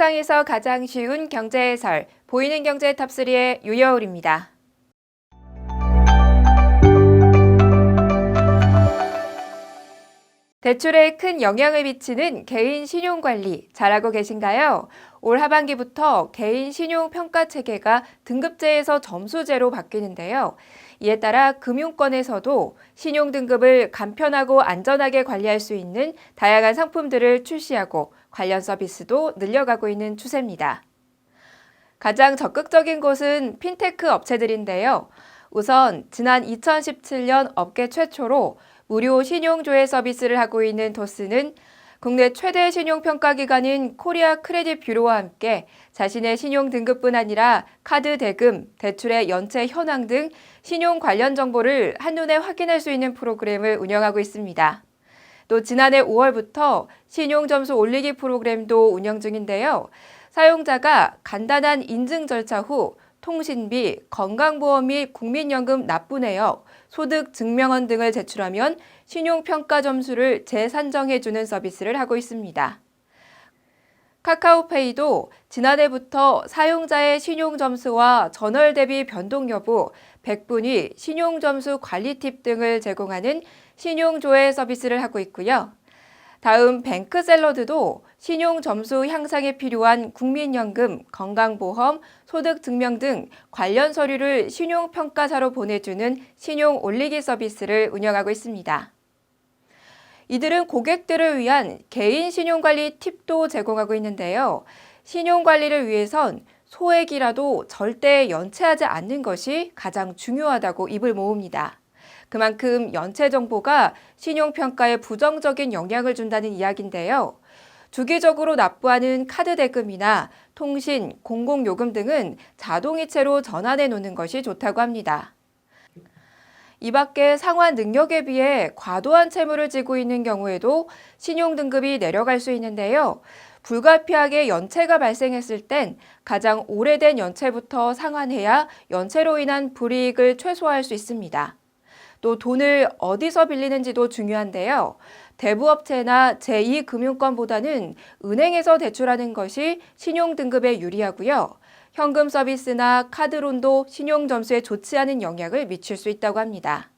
세상에서 가장 쉬운 경제 해설, 보이는 경제 탑3의 유여울입니다. 대출에 큰 영향을 미치는 개인 신용관리 잘 알고 계신가요? 올 하반기부터 개인 신용평가 체계가 등급제에서 점수제로 바뀌는데요. 이에 따라 금융권에서도 신용등급을 간편하고 안전하게 관리할 수 있는 다양한 상품들을 출시하고 관련 서비스도 늘려가고 있는 추세입니다. 가장 적극적인 곳은 핀테크 업체들인데요. 우선 지난 2017년 업계 최초로 무료 신용조회 서비스를 하고 있는 도스는 국내 최대 신용평가기관인 코리아 크레딧 뷰로와 함께 자신의 신용 등급뿐 아니라 카드 대금, 대출의 연체 현황 등 신용 관련 정보를 한눈에 확인할 수 있는 프로그램을 운영하고 있습니다. 또 지난해 5월부터 신용 점수 올리기 프로그램도 운영 중인데요. 사용자가 간단한 인증 절차 후 통신비, 건강보험 및 국민연금 납부 내역, 소득 증명원 등을 제출하면 신용평가 점수를 재산정해주는 서비스를 하고 있습니다. 카카오페이도 지난해부터 사용자의 신용점수와 전월 대비 변동 여부, 100분위 신용점수 관리 팁 등을 제공하는 신용조회 서비스를 하고 있고요. 다음 뱅크샐러드도 신용점수 향상에 필요한 국민연금, 건강보험, 소득증명 등 관련 서류를 신용평가사로 보내주는 신용 올리기 서비스를 운영하고 있습니다. 이들은 고객들을 위한 개인 신용관리 팁도 제공하고 있는데요. 신용관리를 위해선 소액이라도 절대 연체하지 않는 것이 가장 중요하다고 입을 모읍니다. 그만큼 연체 정보가 신용평가에 부정적인 영향을 준다는 이야기인데요. 주기적으로 납부하는 카드 대금이나 통신, 공공요금 등은 자동이체로 전환해 놓는 것이 좋다고 합니다. 이 밖에 상환 능력에 비해 과도한 채무를 지고 있는 경우에도 신용등급이 내려갈 수 있는데요. 불가피하게 연체가 발생했을 땐 가장 오래된 연체부터 상환해야 연체로 인한 불이익을 최소화할 수 있습니다. 또 돈을 어디서 빌리는지도 중요한데요. 대부업체나 제2금융권보다는 은행에서 대출하는 것이 신용등급에 유리하고요. 현금 서비스나 카드론도 신용점수에 좋지 않은 영향을 미칠 수 있다고 합니다.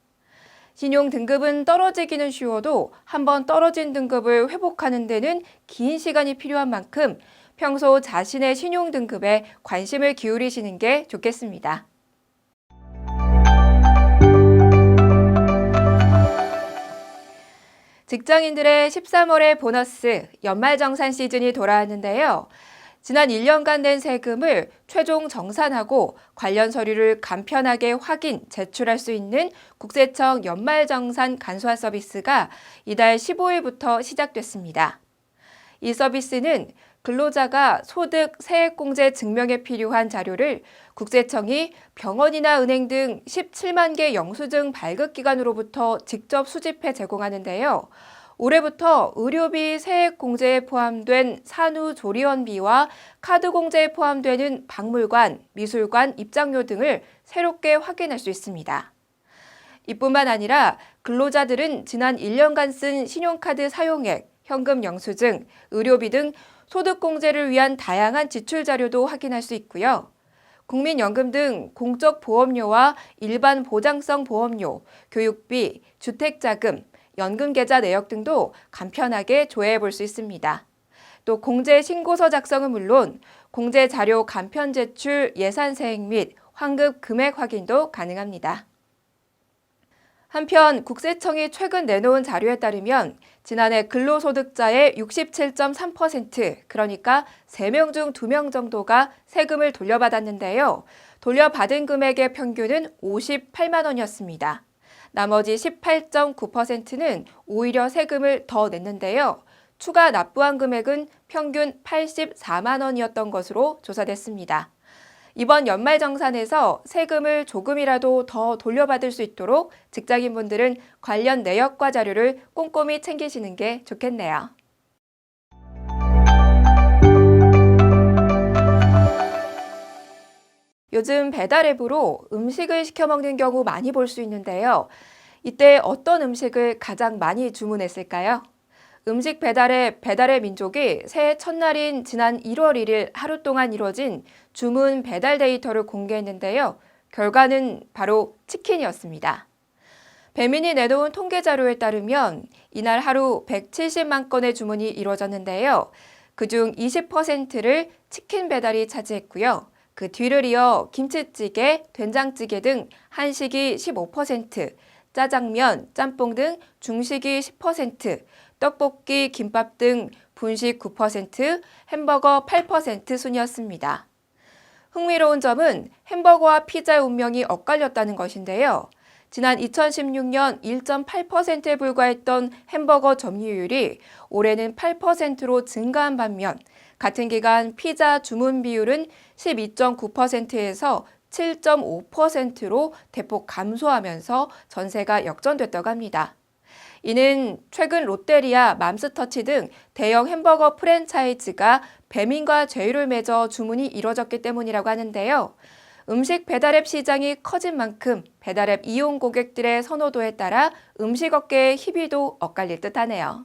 신용등급은 떨어지기는 쉬워도 한번 떨어진 등급을 회복하는 데는 긴 시간이 필요한 만큼 평소 자신의 신용등급에 관심을 기울이시는 게 좋겠습니다. 직장인들의 13월의 보너스, 연말정산 시즌이 돌아왔는데요. 지난 1년간 낸 세금을 최종 정산하고 관련 서류를 간편하게 확인, 제출할 수 있는 국세청 연말정산 간소화 서비스가 이달 15일부터 시작됐습니다. 이 서비스는 근로자가 소득, 세액공제 증명에 필요한 자료를 국세청이 병원이나 은행 등 17만 개 영수증 발급기관으로부터 직접 수집해 제공하는데요. 올해부터 의료비 세액공제에 포함된 산후조리원비와 카드공제에 포함되는 박물관, 미술관 입장료 등을 새롭게 확인할 수 있습니다. 이뿐만 아니라 근로자들은 지난 1년간 쓴 신용카드 사용액, 현금 영수증, 의료비 등 소득공제를 위한 다양한 지출 자료도 확인할 수 있고요. 국민연금 등 공적 보험료와 일반 보장성 보험료, 교육비, 주택자금, 연금계좌 내역 등도 간편하게 조회해 볼 수 있습니다. 또 공제 신고서 작성은 물론 공제 자료 간편 제출, 예산 세액 및 환급 금액 확인도 가능합니다. 한편 국세청이 최근 내놓은 자료에 따르면 지난해 근로소득자의 67.3%, 그러니까 3명 중 2명 정도가 세금을 돌려받았는데요. 돌려받은 금액의 평균은 58만 원이었습니다. 나머지 18.9%는 오히려 세금을 더 냈는데요. 추가 납부한 금액은 평균 84만 원이었던 것으로 조사됐습니다. 이번 연말정산에서 세금을 조금이라도 더 돌려받을 수 있도록 직장인분들은 관련 내역과 자료를 꼼꼼히 챙기시는 게 좋겠네요. 요즘 배달 앱으로 음식을 시켜 먹는 경우 많이 볼 수 있는데요. 이때 어떤 음식을 가장 많이 주문했을까요? 음식 배달의 민족이 새해 첫날인 지난 1월 1일 하루 동안 이뤄진 주문 배달 데이터를 공개했는데요. 결과는 바로 치킨이었습니다. 배민이 내놓은 통계 자료에 따르면 이날 하루 170만 건의 주문이 이뤄졌는데요. 그중 20%를 치킨 배달이 차지했고요. 그 뒤를 이어 김치찌개, 된장찌개 등 한식이 15%, 짜장면, 짬뽕 등 중식이 10%, 떡볶이, 김밥 등 분식 9%, 햄버거 8% 순이었습니다. 흥미로운 점은 햄버거와 피자의 운명이 엇갈렸다는 것인데요. 지난 2016년 1.8%에 불과했던 햄버거 점유율이 올해는 8%로 증가한 반면 같은 기간 피자 주문 비율은 12.9%에서 7.5%로 대폭 감소하면서 전세가 역전됐다고 합니다. 이는 최근 롯데리아, 맘스터치 등 대형 햄버거 프랜차이즈가 배민과 제휴를 맺어 주문이 이뤄졌기 때문이라고 하는데요. 음식 배달앱 시장이 커진 만큼 배달앱 이용 고객들의 선호도에 따라 음식업계의 희비도 엇갈릴 듯하네요.